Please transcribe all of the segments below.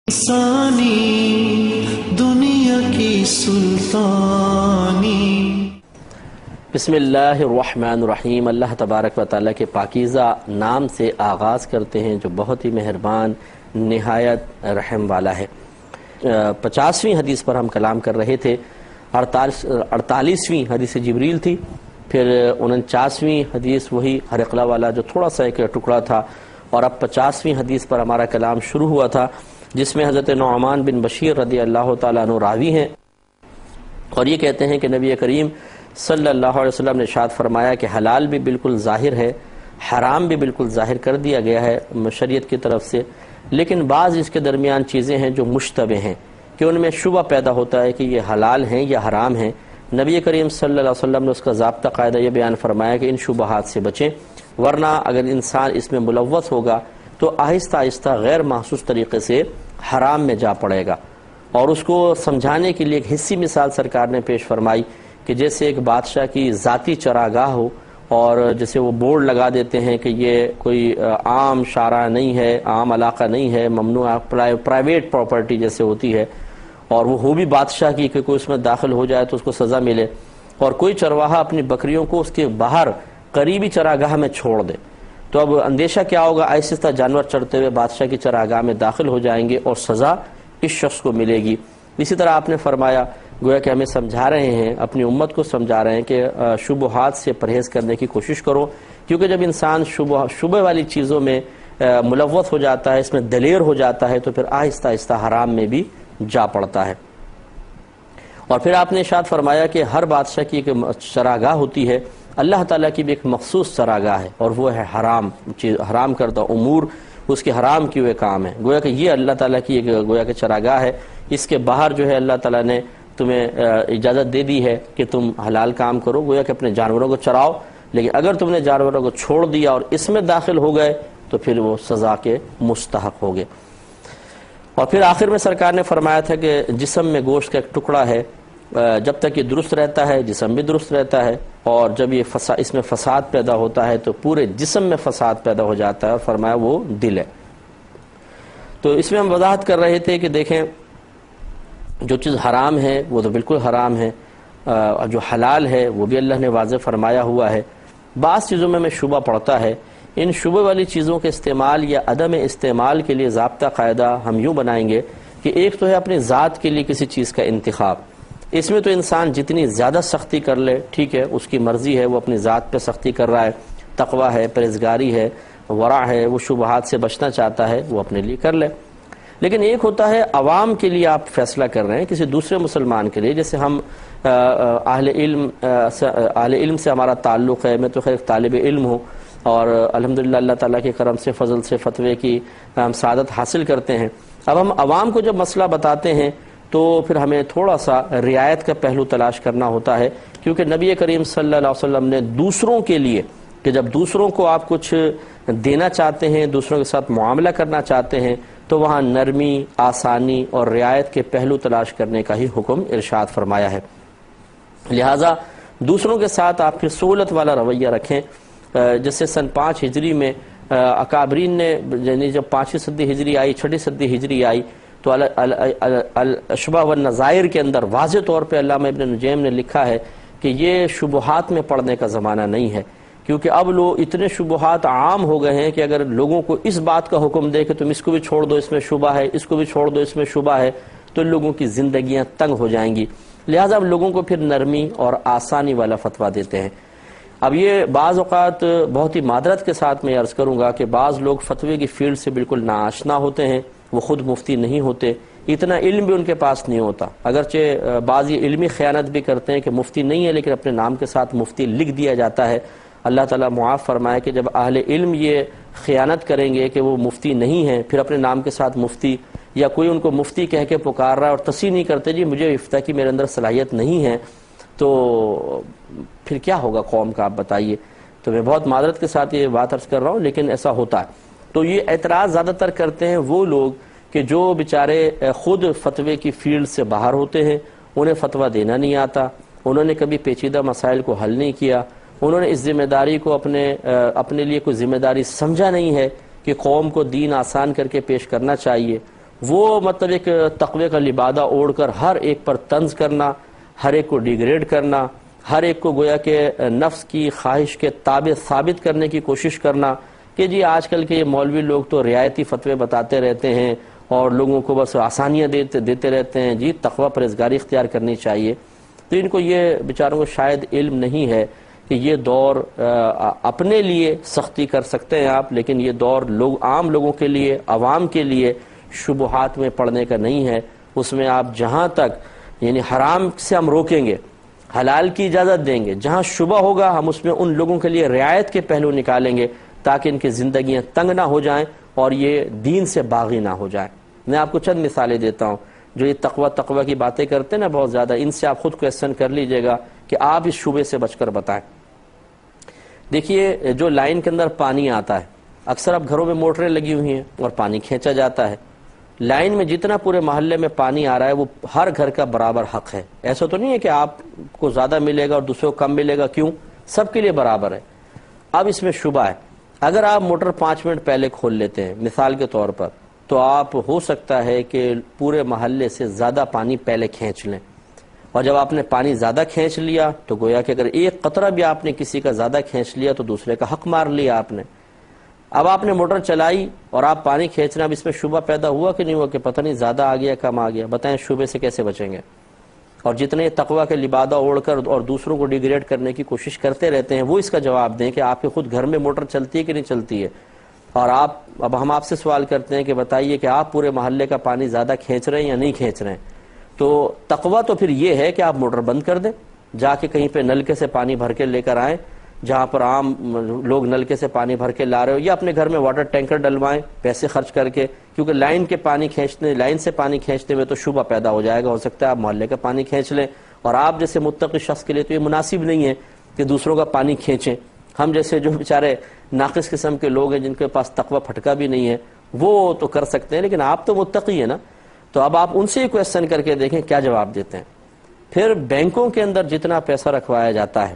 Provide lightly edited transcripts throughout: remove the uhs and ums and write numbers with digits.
ثانی دنیا کی سلطانی۔ بسم اللہ الرحمن الرحیم۔ اللہ تبارک و تعالیٰ کے پاکیزہ نام سے آغاز کرتے ہیں جو بہت ہی مہربان نہایت رحم والا ہے۔ 50ویں حدیث پر ہم کلام کر رہے تھے۔ 48ویں حدیث جبریل تھی، پھر 49ویں حدیث وہی ہرقلہ والا جو تھوڑا سا ایک ٹکڑا تھا، اور اب 50ویں حدیث پر ہمارا کلام شروع ہوا تھا، جس میں حضرت نعمان بن بشیر رضی اللہ تعالیٰ عنہ راوی ہیں، اور یہ کہتے ہیں کہ نبی کریم صلی اللہ علیہ وسلم نے ارشاد فرمایا کہ حلال بھی بالکل ظاہر ہے، حرام بھی بالکل ظاہر کر دیا گیا ہے شریعت کی طرف سے، لیکن بعض اس کے درمیان چیزیں ہیں جو مشتبہ ہیں، کہ ان میں شبہ پیدا ہوتا ہے کہ یہ حلال ہیں یا حرام ہیں۔ نبی کریم صلی اللہ علیہ وسلم نے اس کا ضابطہ قاعدہ یہ بیان فرمایا کہ ان شبہات سے بچیں، ورنہ اگر انسان اس میں ملوث ہوگا تو آہستہ آہستہ غیر محسوس طریقے سے حرام میں جا پڑے گا۔ اور اس کو سمجھانے کے لیے ایک حصی مثال سرکار نے پیش فرمائی کہ جیسے ایک بادشاہ کی ذاتی چراگاہ ہو، اور جیسے وہ بورڈ لگا دیتے ہیں کہ یہ کوئی عام شارع نہیں ہے، عام علاقہ نہیں ہے، ممنوع پرائیویٹ پراپرٹی جیسے ہوتی ہے، اور وہ ہو بھی بادشاہ کی کہ کوئی اس میں داخل ہو جائے تو اس کو سزا ملے، اور کوئی چرواہا اپنی بکریوں کو اس کے باہر قریبی چراگاہ میں چھوڑ دے، تو اب اندیشہ کیا ہوگا، آہستہ جانور چرتے ہوئے بادشاہ کی چراگاہ میں داخل ہو جائیں گے اور سزا اس شخص کو ملے گی۔ اسی طرح آپ نے فرمایا، گویا کہ ہمیں سمجھا رہے ہیں، اپنی امت کو سمجھا رہے ہیں کہ شبہات سے پرہیز کرنے کی کوشش کرو، کیونکہ جب انسان شبہ والی چیزوں میں ملوث ہو جاتا ہے، اس میں دلیر ہو جاتا ہے، تو پھر آہستہ آہستہ حرام میں بھی جا پڑتا ہے۔ اور پھر آپ نے ارشاد فرمایا کہ ہر بادشاہ کی ایک چراگاہ ہوتی ہے، اللہ تعالیٰ کی بھی ایک مخصوص چراگاہ ہے، اور وہ ہے حرام کردہ امور، اس کے حرام کیے ہوئے کام ہیں۔ گویا کہ یہ اللہ تعالیٰ کی ایک گویا کہ چراگاہ ہے، اس کے باہر جو ہے اللہ تعالیٰ نے تمہیں اجازت دے دی ہے کہ تم حلال کام کرو، گویا کہ اپنے جانوروں کو چراؤ، لیکن اگر تم نے جانوروں کو چھوڑ دیا اور اس میں داخل ہو گئے تو پھر وہ سزا کے مستحق ہو گئے۔ اور پھر آخر میں سرکار نے فرمایا تھا کہ جسم میں گوشت کا ایک ٹکڑا ہے، جب تک یہ درست رہتا ہے جسم بھی درست رہتا ہے، اور جب یہ اس میں فساد پیدا ہوتا ہے تو پورے جسم میں فساد پیدا ہو جاتا ہے، اور فرمایا وہ دل ہے۔ تو اس میں ہم وضاحت کر رہے تھے کہ دیکھیں، جو چیز حرام ہے وہ تو بالکل حرام ہے، اور جو حلال ہے وہ بھی اللہ نے واضح فرمایا ہوا ہے۔ بعض چیزوں میں شبہ پڑتا ہے، ان شبہ والی چیزوں کے استعمال یا عدم استعمال کے لیے ضابطہ قاعدہ ہم یوں بنائیں گے کہ ایک تو ہے اپنی ذات کے لیے کسی چیز کا انتخاب، اس میں تو انسان جتنی زیادہ سختی کر لے ٹھیک ہے، اس کی مرضی ہے، وہ اپنی ذات پہ سختی کر رہا ہے، تقویٰ ہے، پرہیزگاری ہے، ورع ہے، وہ شبہات سے بچنا چاہتا ہے، وہ اپنے لیے کر لے۔ لیکن ایک ہوتا ہے عوام کے لیے آپ فیصلہ کر رہے ہیں، کسی دوسرے مسلمان کے لیے، جیسے ہم اہل علم سے ہمارا تعلق ہے، میں تو خیر طالب علم ہوں، اور الحمدللہ اللہ تعالیٰ کے کرم سے فضل سے فتوے کی ہم سعادت حاصل کرتے ہیں۔ اب ہم عوام کو جب مسئلہ بتاتے ہیں تو پھر ہمیں تھوڑا سا رعایت کا پہلو تلاش کرنا ہوتا ہے، کیونکہ نبی کریم صلی اللہ علیہ وسلم نے دوسروں کے لیے، کہ جب دوسروں کو آپ کچھ دینا چاہتے ہیں، دوسروں کے ساتھ معاملہ کرنا چاہتے ہیں، تو وہاں نرمی، آسانی اور رعایت کے پہلو تلاش کرنے کا ہی حکم ارشاد فرمایا ہے۔ لہٰذا دوسروں کے ساتھ آپ پھر سہولت والا رویہ رکھیں۔ جیسے سن 5 ہجری میں اکابرین نے، یعنی جب 5ویں صدی ہجری آئی، 6ٹھی صدی ہجری آئی، تو الاشباہ والنظائر کے اندر واضح طور پہ علامہ ابن نجیم نے لکھا ہے کہ یہ شبہات میں پڑنے کا زمانہ نہیں ہے، کیونکہ اب لوگ اتنے شبہات عام ہو گئے ہیں کہ اگر لوگوں کو اس بات کا حکم دے کہ تم اس کو بھی چھوڑ دو، اس میں شبہ ہے، اس کو بھی چھوڑ دو، اس میں شبہ ہے، تو لوگوں کی زندگیاں تنگ ہو جائیں گی۔ لہٰذا اب لوگوں کو پھر نرمی اور آسانی والا فتویٰ دیتے ہیں۔ اب یہ بعض اوقات بہت ہی معذرت کے ساتھ میں عرض کروں گا کہ بعض لوگ فتوے کی فیلڈ سے بالکل ناآشنا ہوتے ہیں، وہ خود مفتی نہیں ہوتے، اتنا علم بھی ان کے پاس نہیں ہوتا، اگرچہ بعض یہ علمی خیانت بھی کرتے ہیں کہ مفتی نہیں ہے لیکن اپنے نام کے ساتھ مفتی لکھ دیا جاتا ہے۔ اللہ تعالیٰ معاف فرمائے کہ جب اہل علم یہ خیانت کریں گے کہ وہ مفتی نہیں ہیں، پھر اپنے نام کے ساتھ مفتی، یا کوئی ان کو مفتی کہہ کے پکار رہا ہے اور تصحیح نہیں کرتے جی مجھے افتاء کی میرے اندر صلاحیت نہیں ہے، تو پھر کیا ہوگا قوم کا، آپ بتائیے۔ تو میں بہت معذرت کے ساتھ یہ بات عرض کر رہا ہوں، لیکن ایسا ہوتا ہے۔ تو یہ اعتراض زیادہ تر کرتے ہیں وہ لوگ کہ جو بیچارے خود فتوے کی فیلڈ سے باہر ہوتے ہیں، انہیں فتویٰ دینا نہیں آتا، انہوں نے کبھی پیچیدہ مسائل کو حل نہیں کیا، انہوں نے اس ذمہ داری کو اپنے لیے کوئی ذمہ داری سمجھا نہیں ہے کہ قوم کو دین آسان کر کے پیش کرنا چاہیے، وہ مطلب ایک تقوی کا لبادہ اوڑھ کر ہر ایک پر طنز کرنا، ہر ایک کو ڈیگریڈ کرنا، ہر ایک کو گویا کہ نفس کی خواہش کے تابع ثابت کرنے کی کوشش کرنا کہ جی آج کل کے یہ مولوی لوگ تو رعایتی فتوے بتاتے رہتے ہیں اور لوگوں کو بس آسانیاں دیتے رہتے ہیں، جی تقوی پرہیزگاری اختیار کرنی چاہیے۔ تو ان کو یہ بیچاروں کو شاید علم نہیں ہے کہ یہ دور اپنے لیے سختی کر سکتے ہیں آپ، لیکن یہ دور عام لوگوں کے لیے، عوام کے لیے شبہات میں پڑنے کا نہیں ہے۔ اس میں آپ جہاں تک یعنی حرام سے ہم روکیں گے، حلال کی اجازت دیں گے، جہاں شبہ ہوگا ہم اس میں ان لوگوں کے لیے رعایت کے پہلو نکالیں گے تاکہ ان کی زندگیاں تنگ نہ ہو جائیں اور یہ دین سے باغی نہ ہو جائیں۔ میں آپ کو چند مثالیں دیتا ہوں۔ جو یہ تقوی کی باتیں کرتے ہیں نا بہت زیادہ، ان سے آپ خود کویسچن کر لیجئے گا کہ آپ اس شبے سے بچ کر بتائیں۔ دیکھیے جو لائن کے اندر پانی آتا ہے، اکثر اب گھروں میں موٹریں لگی ہوئی ہیں اور پانی کھینچا جاتا ہے۔ لائن میں جتنا پورے محلے میں پانی آ رہا ہے وہ ہر گھر کا برابر حق ہے۔ ایسا تو نہیں ہے کہ آپ کو زیادہ ملے گا اور دوسروں کو کم ملے گا، کیوں؟ سب کے لیے برابر ہے۔ اب اس میں شبہ ہے، اگر آپ موٹر 5 منٹ پہلے کھول لیتے ہیں مثال کے طور پر، تو آپ ہو سکتا ہے کہ پورے محلے سے زیادہ پانی پہلے کھینچ لیں، اور جب آپ نے پانی زیادہ کھینچ لیا تو گویا کہ اگر ایک قطرہ بھی آپ نے کسی کا زیادہ کھینچ لیا تو دوسرے کا حق مار لیا آپ نے۔ اب آپ نے موٹر چلائی اور آپ پانی کھینچنا، اب اس میں شبہ پیدا ہوا کہ نہیں ہوا کہ پتہ نہیں زیادہ آ گیا کم آ گیا؟ بتائیں شبے سے کیسے بچیں گے؟ اور جتنے تقوی کے لبادہ اوڑھ کر اور دوسروں کو ڈیگریڈ کرنے کی کوشش کرتے رہتے ہیں، وہ اس کا جواب دیں کہ آپ کے خود گھر میں موٹر چلتی ہے کہ نہیں چلتی ہے۔ اور اب ہم آپ سے سوال کرتے ہیں کہ بتائیے کہ آپ پورے محلے کا پانی زیادہ کھینچ رہے ہیں یا نہیں کھینچ رہے ہیں؟ تو تقوی تو پھر یہ ہے کہ آپ موٹر بند کر دیں، جا کے کہیں پہ نلکے سے پانی بھر کے لے کر آئیں، جہاں پر عام لوگ نلکے سے پانی بھر کے لا رہے ہو، یا اپنے گھر میں واٹر ٹینکر ڈلوائیں پیسے خرچ کر کے، کیونکہ لائن سے پانی کھینچنے میں تو شبہ پیدا ہو جائے گا، ہو سکتا ہے آپ محلے کا پانی کھینچ لیں، اور آپ جیسے متقی شخص کے لیے تو یہ مناسب نہیں ہے کہ دوسروں کا پانی کھینچیں۔ ہم جیسے جو بیچارے ناقص قسم کے لوگ ہیں جن کے پاس تقوی پھٹکا بھی نہیں ہے، وہ تو کر سکتے ہیں، لیکن آپ تو متقی ہیں نا۔ تو اب آپ ان سے ہی کویسچن کر کے دیکھیں کیا جواب دیتے ہیں۔ پھر بینکوں کے اندر جتنا پیسہ رکھوایا جاتا ہے،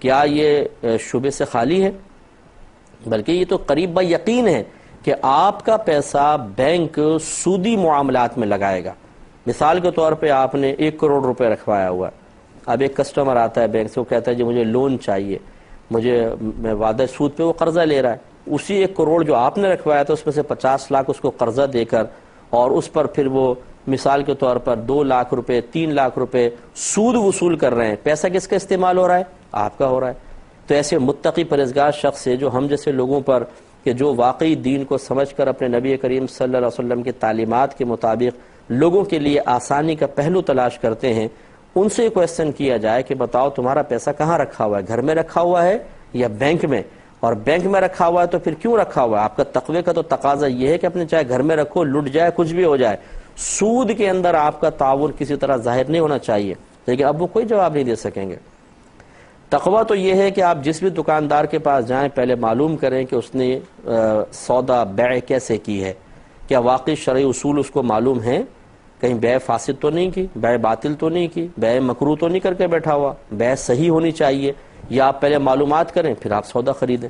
کیا یہ شبے سے خالی ہے؟ بلکہ یہ تو قریب یقین ہے کہ آپ کا پیسہ بینک سودی معاملات میں لگائے گا۔ مثال کے طور پہ آپ نے 1 کروڑ روپے رکھوایا ہوا ہے، اب ایک کسٹمر آتا ہے بینک سے، وہ کہتا ہے جی مجھے لون چاہیے، میں وعدہ سود پہ وہ قرضہ لے رہا ہے، اسی 1 کروڑ جو آپ نے رکھوایا تھا اس میں سے 50 لاکھ اس کو قرضہ دے کر، اور اس پر پھر وہ مثال کے طور پر 2 لاکھ روپے 3 لاکھ روپے سود وصول کر رہے ہیں۔ پیسہ کس کا استعمال ہو رہا ہے؟ آپ کا ہو رہا ہے۔ تو ایسے متقی پرہیزگار شخص سے جو ہم جیسے لوگوں پر کہ جو واقعی دین کو سمجھ کر اپنے نبی کریم صلی اللہ علیہ وسلم کی تعلیمات کے مطابق لوگوں کے لیے آسانی کا پہلو تلاش کرتے ہیں، ان سے کویسچن کیا جائے کہ بتاؤ تمہارا پیسہ کہاں رکھا ہوا ہے؟ گھر میں رکھا ہوا ہے یا بینک میں؟ اور بینک میں رکھا ہوا ہے تو پھر کیوں رکھا ہوا ہے؟ آپ کا تقوی کا تو تقاضا یہ ہے کہ اپنے چاہے گھر میں رکھو، لٹ جائے کچھ بھی ہو جائے، سود کے اندر آپ کا تعاون کسی طرح ظاہر نہیں ہونا چاہیے۔ لیکن اب وہ کوئی جواب نہیں دے سکیں گے۔ تقوی تو یہ ہے کہ آپ جس بھی دکاندار کے پاس جائیں پہلے معلوم کریں کہ اس نے سودا بیع کیسے کی ہے، کیا واقعی شرعی اصول اس کو معلوم ہیں، کہیں بیع فاسد تو نہیں کی، بیع باطل تو نہیں کی، بیع مکروہ تو نہیں کر کے بیٹھا ہوا، بیع صحیح ہونی چاہیے۔ یا آپ پہلے معلومات کریں پھر آپ سودا خریدیں،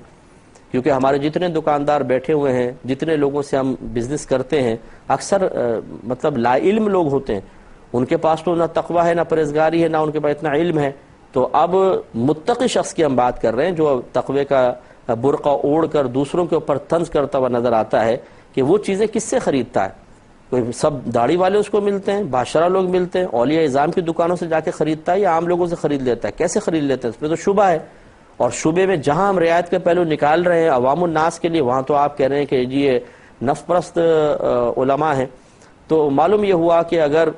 کیونکہ ہمارے جتنے دکاندار بیٹھے ہوئے ہیں، جتنے لوگوں سے ہم بزنس کرتے ہیں، اکثر مطلب لا علم لوگ ہوتے ہیں، ان کے پاس تو نہ تقوی ہے نہ پرہیزگاری ہے، نہ ان کے پاس اتنا علم ہے۔ تو اب متقی شخص کی ہم بات کر رہے ہیں جو تقوی کا برقع اوڑھ کر دوسروں کے اوپر طنز کرتا ہوا نظر آتا ہے، کہ وہ چیزیں کس سے خریدتا ہے؟ کوئی سب داڑھی والے اس کو ملتے ہیں، بادشاہ لوگ ملتے ہیں، اولیاء اعظام کی دکانوں سے جا کے خریدتا ہے یا عام لوگوں سے خرید لیتا ہے؟ کیسے خرید لیتے ہیں؟ اس پہ تو شبہ ہے۔ اور شبے میں جہاں ہم رعایت کے پہلو نکال رہے ہیں عوام الناس کے لیے، وہاں تو آپ کہہ رہے ہیں کہ جی یہ نفس پرست علماء ہیں۔ تو معلوم یہ ہوا کہ اگر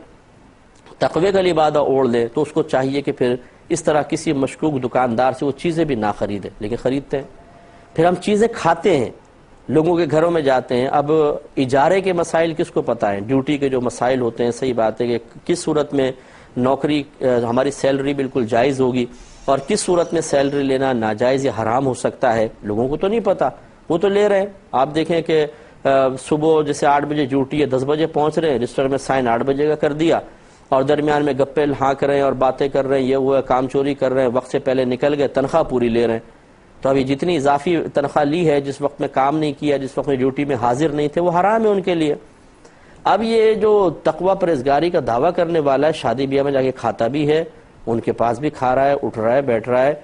تقوی کا لبادہ اوڑھ لے تو اس کو چاہیے کہ پھر اس طرح کسی مشکوک دکاندار سے وہ چیزیں بھی نہ خریدے، لیکن خریدتے ہیں۔ پھر ہم چیزیں کھاتے ہیں، لوگوں کے گھروں میں جاتے ہیں۔ اب اجارے کے مسائل کس کو پتہ ہیں؟ ڈیوٹی کے جو مسائل ہوتے ہیں، صحیح بات ہے کہ کس صورت میں نوکری ہماری سیلری بالکل جائز ہوگی اور کس صورت میں سیلری لینا ناجائز یا حرام ہو سکتا ہے، لوگوں کو تو نہیں پتہ، وہ تو لے رہے ہیں۔ آپ دیکھیں کہ صبح جیسے 8 بجے ڈیوٹی ہے، 10 بجے پہنچ رہے ہیں، رجسٹر میں سائن 8 بجے کا کر دیا، اور درمیان میں گپے ہانک رہے ہیں اور باتیں کر رہے ہیں، یہ ہوا کام چوری کر رہے ہیں، وقت سے پہلے نکل گئے، تنخواہ پوری لے رہے ہیں۔ تو ابھی جتنی اضافی تنخواہ لی ہے، جس وقت میں کام نہیں کیا، جس وقت میں ڈیوٹی میں حاضر نہیں تھے، وہ حرام ہے ان کے لیے۔ اب یہ جو تقوی پرہیزگاری کا دعویٰ کرنے والا ہے، شادی بیاہ میں جا کے کھاتا بھی ہے، ان کے پاس بھی کھا رہا ہے، اٹھ رہا ہے، بیٹھ رہا ہے،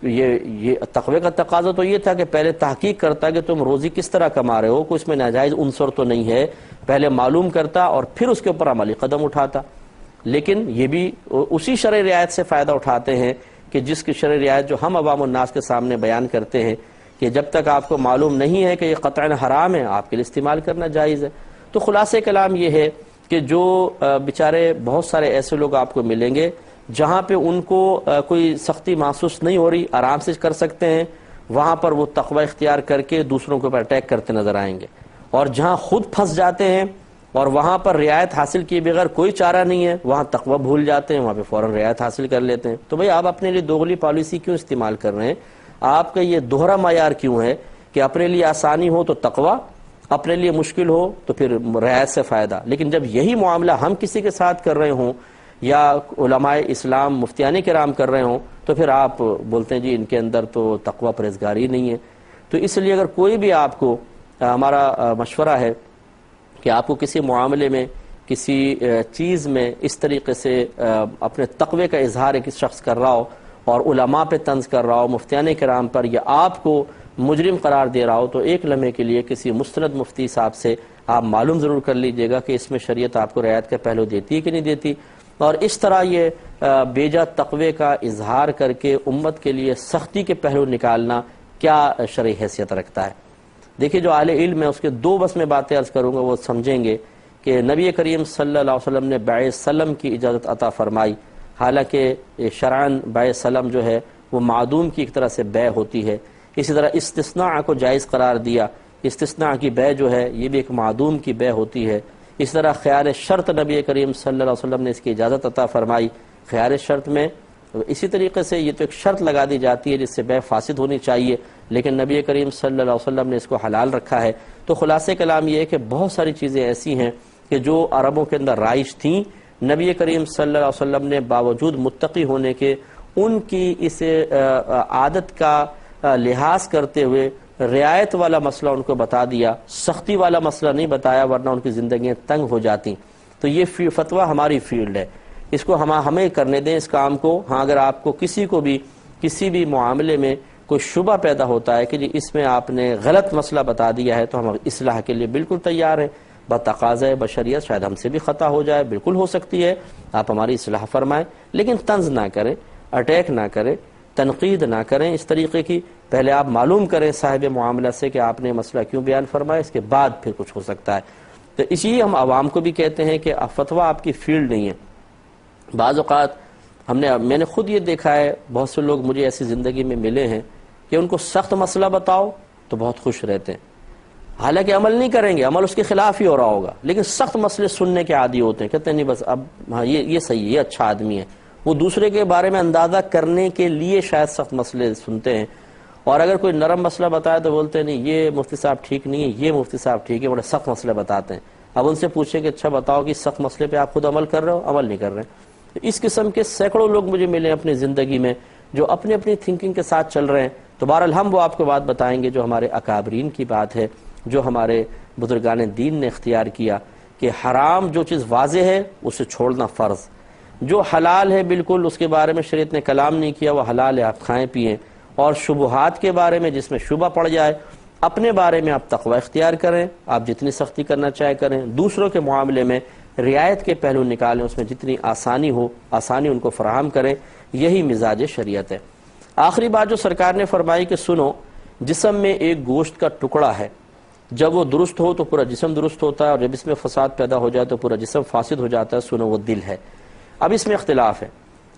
یہ تقوی کا تقاضا تو یہ تھا کہ پہلے تحقیق کرتا کہ تم روزی کس طرح کما رہے ہو، کوئی اس میں ناجائز عنصر تو نہیں ہے، پہلے معلوم کرتا اور پھر اس کے اوپر عملی قدم اٹھاتا۔ لیکن یہ بھی اسی شرع رعایت سے فائدہ اٹھاتے ہیں کہ جس کی شرع رعایت جو ہم عوام الناس کے سامنے بیان کرتے ہیں کہ جب تک آپ کو معلوم نہیں ہے کہ یہ قطعاً حرام ہے، آپ کے لیے استعمال کرنا جائز ہے۔ تو خلاصہ کلام یہ ہے کہ جو بیچارے بہت سارے ایسے لوگ آپ کو ملیں گے جہاں پہ ان کو کوئی سختی محسوس نہیں ہو رہی، آرام سے کر سکتے ہیں، وہاں پر وہ تقوی اختیار کر کے دوسروں کے اوپر اٹیک کرتے نظر آئیں گے، اور جہاں خود پھنس جاتے ہیں اور وہاں پر رعایت حاصل کیے بغیر کوئی چارہ نہیں ہے، وہاں تقوی بھول جاتے ہیں، وہاں پہ فوراً رعایت حاصل کر لیتے ہیں۔ تو بھئی آپ اپنے لیے دوغلی پالیسی کیوں استعمال کر رہے ہیں؟ آپ کا یہ دوہرا معیار کیوں ہے کہ اپنے لیے آسانی ہو تو تقوی، اپنے لیے مشکل ہو تو پھر رعایت سے فائدہ؟ لیکن جب یہی معاملہ ہم کسی کے ساتھ کر رہے ہوں یا علماء اسلام مفتیان کرام کر رہے ہوں تو پھر آپ بولتے ہیں جی ان کے اندر تو تقوی پرہیزگاری نہیں ہے۔ تو اس لیے اگر کوئی بھی آپ کو، ہمارا مشورہ ہے کہ آپ کو کسی معاملے میں، کسی چیز میں اس طریقے سے اپنے تقوی کا اظہار ایک شخص کر رہا ہو اور علماء پہ طنز کر رہا ہو، مفتیان کرام پر، یا آپ کو مجرم قرار دے رہا ہو، تو ایک لمحے کے لیے کسی مستند مفتی صاحب سے آپ معلوم ضرور کر لیجئے گا کہ اس میں شریعت آپ کو رعایت کا پہلو دیتی ہے کہ نہیں دیتی، اور اس طرح یہ بیجا تقوی کا اظہار کر کے امت کے لیے سختی کے پہلو نکالنا کیا شرعی حیثیت رکھتا ہے۔ دیکھیے جو اہل علم ہے اس کے دو بس میں باتیں عرض کروں گا، وہ سمجھیں گے کہ نبی کریم صلی اللہ علیہ وسلم نے بیع سلم کی اجازت عطا فرمائی، حالانکہ شرعاً بیع سلم جو ہے وہ معدوم کی ایک طرح سے بیع ہوتی ہے۔ اسی طرح استثناء کو جائز قرار دیا، استثناء کی بیع جو ہے یہ بھی ایک معدوم کی بیع ہوتی ہے۔ اس طرح خیار شرط نبی کریم صلی اللہ علیہ وسلم نے اس کی اجازت عطا فرمائی۔ خیار شرط میں اسی طریقے سے یہ تو ایک شرط لگا دی جاتی ہے جس سے بیع فاسد ہونی چاہیے، لیکن نبی کریم صلی اللہ علیہ وسلم نے اس کو حلال رکھا ہے۔ تو خلاصہ کلام یہ ہے کہ بہت ساری چیزیں ایسی ہیں کہ جو عربوں کے اندر رائج تھیں، نبی کریم صلی اللہ علیہ وسلم نے باوجود متقی ہونے کے ان کی اس عادت کا لحاظ کرتے ہوئے رعایت والا مسئلہ ان کو بتا دیا، سختی والا مسئلہ نہیں بتایا، ورنہ ان کی زندگیاں تنگ ہو جاتی۔ تو یہ فتویٰ ہماری فیلڈ ہے، اس کو ہمیں کرنے دیں اس کام کو۔ ہاں اگر آپ کو کسی بھی معاملے میں کوئی شبہ پیدا ہوتا ہے کہ جی اس میں آپ نے غلط مسئلہ بتا دیا ہے، تو ہم اصلاح کے لیے بالکل تیار ہیں، بتقاضۂ بشریت، شاید ہم سے بھی خطا ہو جائے، بالکل ہو سکتی ہے، آپ ہماری اصلاح فرمائیں، لیکن طنز نہ کریں، اٹیک نہ کریں، تنقید نہ کریں اس طریقے کی۔ پہلے آپ معلوم کریں صاحب معاملہ سے کہ آپ نے مسئلہ کیوں بیان فرمایا، اس کے بعد پھر کچھ ہو سکتا ہے۔ تو اسی ہم عوام کو بھی کہتے ہیں کہ فتویٰ آپ کی فیلڈ نہیں ہے۔ بعض اوقات میں نے خود یہ دیکھا ہے، بہت سے لوگ مجھے ایسی زندگی میں ملے ہیں کہ ان کو سخت مسئلہ بتاؤ تو بہت خوش رہتے ہیں، حالانکہ عمل نہیں کریں گے، عمل اس کے خلاف ہی ہو رہا ہوگا، لیکن سخت مسئلے سننے کے عادی ہوتے ہیں، کہتے ہیں نہیں بس اب ہاں یہ صحیح ہے، یہ اچھا آدمی ہے۔ وہ دوسرے کے بارے میں اندازہ کرنے کے لیے شاید سخت مسئلے سنتے ہیں، اور اگر کوئی نرم مسئلہ بتائے تو بولتے ہیں نہیں یہ مفتی صاحب ٹھیک نہیں ہے، یہ مفتی صاحب ٹھیک ہے، بڑے سخت مسئلے بتاتے ہیں۔ اب ان سے پوچھیں کہ اچھا بتاؤ کہ سخت مسئلے پہ آپ خود عمل کر رہے ہو؟ عمل نہیں کر رہے ہیں۔ اس قسم کے سینکڑوں لوگ مجھے ملے اپنی زندگی میں جو اپنی تھنکنگ کے ساتھ چل رہے ہیں۔ تو بہرحال ہم وہ آپ کو بات بتائیں گے جو ہمارے اکابرین کی بات ہے، جو ہمارے بزرگان دین نے اختیار کیا کہ حرام جو چیز واضح ہے اسے چھوڑنا فرض، جو حلال ہے بالکل اس کے بارے میں شریعت نے کلام نہیں کیا، وہ حلال ہے، آپ کھائیں پئیں، اور شبہات کے بارے میں جس میں شبہ پڑ جائے اپنے بارے میں آپ تقوی اختیار کریں، آپ جتنی سختی کرنا چاہے کریں، دوسروں کے معاملے میں رعایت کے پہلو نکالیں، اس میں جتنی آسانی ان کو فراہم کریں، یہی مزاج شریعت ہے۔ آخری بات جو سرکار نے فرمائی کہ سنو، جسم میں ایک گوشت کا ٹکڑا ہے، جب وہ درست ہو تو پورا جسم درست ہوتا ہے، اور جب اس میں فساد پیدا ہو جائے تو پورا جسم فاسد ہو جاتا ہے، سنو وہ دل ہے۔ اب اس میں اختلاف ہے،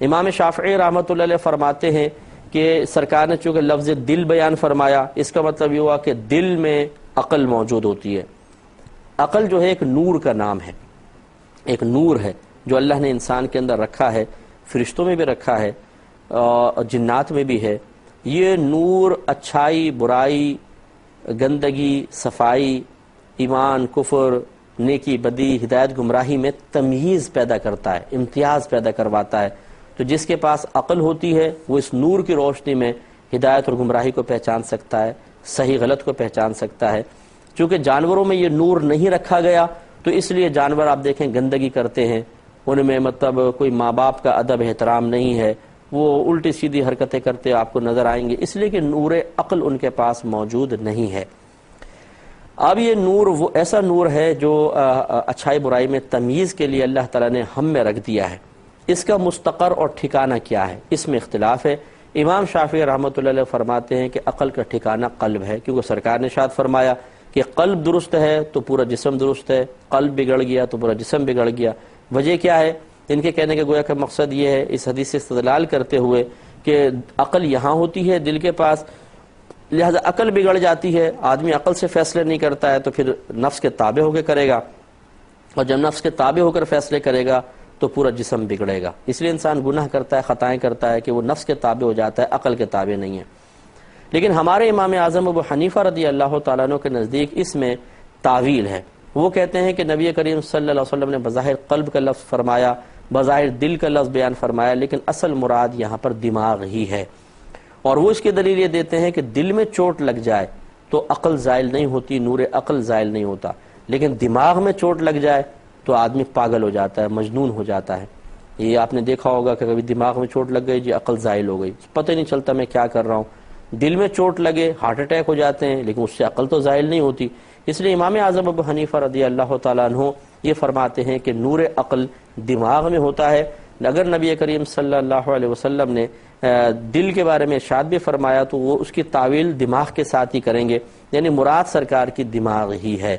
امام شافعی رحمۃ اللہ علیہ فرماتے ہیں کہ سرکار نے چونکہ لفظ دل بیان فرمایا، اس کا مطلب یہ ہوا کہ دل میں عقل موجود ہوتی ہے۔ عقل جو ہے ایک نور کا نام ہے، ایک نور ہے جو اللہ نے انسان کے اندر رکھا ہے، فرشتوں میں بھی رکھا ہے اور جنات میں بھی ہے۔ یہ نور اچھائی، برائی، گندگی، صفائی، ایمان، کفر، نیکی، بدی، ہدایت، گمراہی میں تمییز پیدا کرتا ہے، امتیاز پیدا کرواتا ہے۔ تو جس کے پاس عقل ہوتی ہے وہ اس نور کی روشنی میں ہدایت اور گمراہی کو پہچان سکتا ہے، صحیح غلط کو پہچان سکتا ہے۔ چونکہ جانوروں میں یہ نور نہیں رکھا گیا تو اس لیے جانور آپ دیکھیں گندگی کرتے ہیں، ان میں مطلب کوئی ماں باپ کا ادب احترام نہیں ہے، وہ الٹی سیدھی حرکتیں کرتے آپ کو نظر آئیں گے، اس لیے کہ نور عقل ان کے پاس موجود نہیں ہے۔ اب یہ نور وہ ایسا نور ہے جو اچھائی برائی میں تمیز کے لیے اللہ تعالیٰ نے ہم میں رکھ دیا ہے۔ اس کا مستقر اور ٹھکانہ کیا ہے، اس میں اختلاف ہے۔ امام شافعی رحمۃ اللہ علیہ فرماتے ہیں کہ عقل کا ٹھکانہ قلب ہے، کیونکہ سرکار نے ارشاد فرمایا کہ قلب درست ہے تو پورا جسم درست ہے، قلب بگڑ گیا تو پورا جسم بگڑ گیا۔ وجہ کیا ہے؟ ان کے کہنے کے گویا کا مقصد یہ ہے اس حدیث سے استدلال کرتے ہوئے کہ عقل یہاں ہوتی ہے دل کے پاس، لہذا عقل بگڑ جاتی ہے، آدمی عقل سے فیصلے نہیں کرتا ہے تو پھر نفس کے تابع ہو کے کرے گا، اور جب نفس کے تابع ہو کر فیصلے کرے گا تو پورا جسم بگڑے گا۔ اس لیے انسان گناہ کرتا ہے، خطائیں کرتا ہے کہ وہ نفس کے تابع ہو جاتا ہے، عقل کے تابع نہیں ہے۔ لیکن ہمارے امام اعظم ابو حنیفہ رضی اللہ تعالیٰ عنہ کے نزدیک اس میں تعویل ہے۔ وہ کہتے ہیں کہ نبی کریم صلی اللہ علیہ وسلم نے بظاہر قلب کا لفظ فرمایا، بظاہر دل کا لفظ بیان فرمایا، لیکن اصل مراد یہاں پر دماغ ہی ہے، اور وہ اس کی دلیل یہ دیتے ہیں کہ دل میں چوٹ لگ جائے تو عقل زائل نہیں ہوتی، نور عقل زائل نہیں ہوتا، لیکن دماغ میں چوٹ لگ جائے تو آدمی پاگل ہو جاتا ہے، مجنون ہو جاتا ہے۔ یہ آپ نے دیکھا ہوگا کہ کبھی دماغ میں چوٹ لگ گئی جی عقل زائل ہو گئی، پتہ نہیں چلتا میں کیا کر رہا ہوں۔ دل میں چوٹ لگے ہارٹ اٹیک ہو جاتے ہیں، لیکن اس سے عقل تو زائل نہیں ہوتی۔ اس لیے امام اعظم ابو حنیفہ رضی اللہ تعالیٰ عنہ یہ فرماتے ہیں کہ نور عقل دماغ میں ہوتا ہے۔ اگر نبی کریم صلی اللہ علیہ وسلم نے دل کے بارے میں ارشاد بھی فرمایا تو وہ اس کی تعویل دماغ کے ساتھ ہی کریں گے، یعنی مراد سرکار کی دماغ ہی ہے۔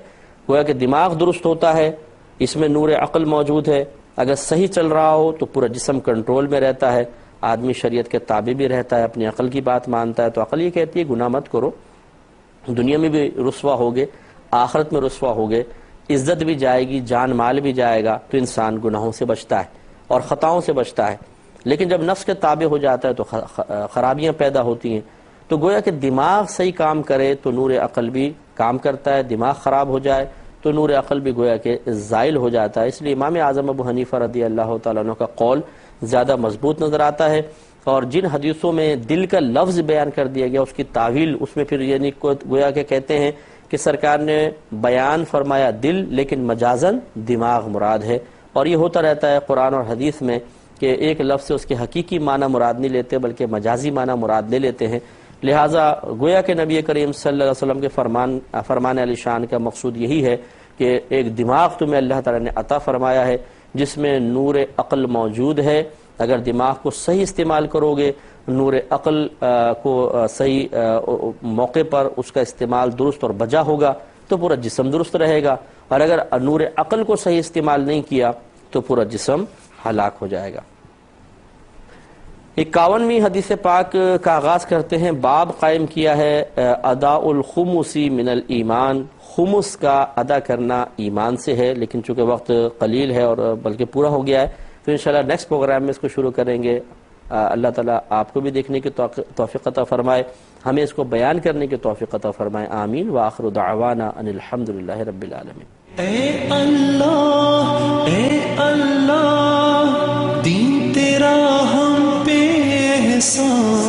گویا کہ دماغ درست ہوتا ہے، اس میں نور عقل موجود ہے، اگر صحیح چل رہا ہو تو پورا جسم کنٹرول میں رہتا ہے، آدمی شریعت کے تابع بھی رہتا ہے، اپنی عقل کی بات مانتا ہے۔ تو عقل یہ کہتی ہے گناہ مت کرو، دنیا میں بھی رسوا ہوگے، آخرت میں رسوا ہوگے، عزت بھی جائے گی، جان مال بھی جائے گا، تو انسان گناہوں سے بچتا ہے اور خطاؤں سے بچتا ہے۔ لیکن جب نفس کے تابع ہو جاتا ہے تو خرابیاں پیدا ہوتی ہیں۔ تو گویا کہ دماغ صحیح کام کرے تو نور عقل بھی کام کرتا ہے، دماغ خراب ہو جائے تو نور عقل بھی گویا کہ زائل ہو جاتا ہے۔ اس لیے امام اعظم ابو حنیفہ رضی اللہ تعالیٰ عنہ کا قول زیادہ مضبوط نظر آتا ہے، اور جن حدیثوں میں دل کا لفظ بیان کر دیا گیا اس کی تعویل اس میں پھر یعنی گویا کہ کہتے ہیں کہ سرکار نے بیان فرمایا دل لیکن مجازن دماغ مراد ہے، اور یہ ہوتا رہتا ہے قرآن اور حدیث میں کہ ایک لفظ سے اس کے حقیقی معنی مراد نہیں لیتے بلکہ مجازی معنی مراد لے لیتے ہیں۔ لہٰذا گویا کہ نبی کریم صلی اللہ علیہ وسلم کے فرمان علی شان کا مقصود یہی ہے کہ ایک دماغ تمہیں اللہ تعالیٰ نے عطا فرمایا ہے جس میں نور عقل موجود ہے، اگر دماغ کو صحیح استعمال کرو گے، نور عقل کو صحیح موقع پر اس کا استعمال درست اور بجا ہوگا تو پورا جسم درست رہے گا، اور اگر نور عقل کو صحیح استعمال نہیں کیا تو پورا جسم ہلاک ہو جائے گا۔ 51ویں حدیث پاک کا آغاز کرتے ہیں۔ باب قائم کیا ہے ادا الخمس من الایمان، خمس کا ادا کرنا ایمان سے ہے، لیکن چونکہ وقت قلیل ہے اور بلکہ پورا ہو گیا ہے تو انشاءاللہ نیکسٹ پروگرام میں اس کو شروع کریں گے۔ اللہ تعالیٰ آپ کو بھی دیکھنے کی توفیق عطا فرمائے، ہمیں اس کو بیان کرنے کی توفیق عطا فرمائے، آمین۔ وآخر دعوانا ان الحمدللہ رب العالمین۔ اے اللہ دین تیرا ہم پہ احسان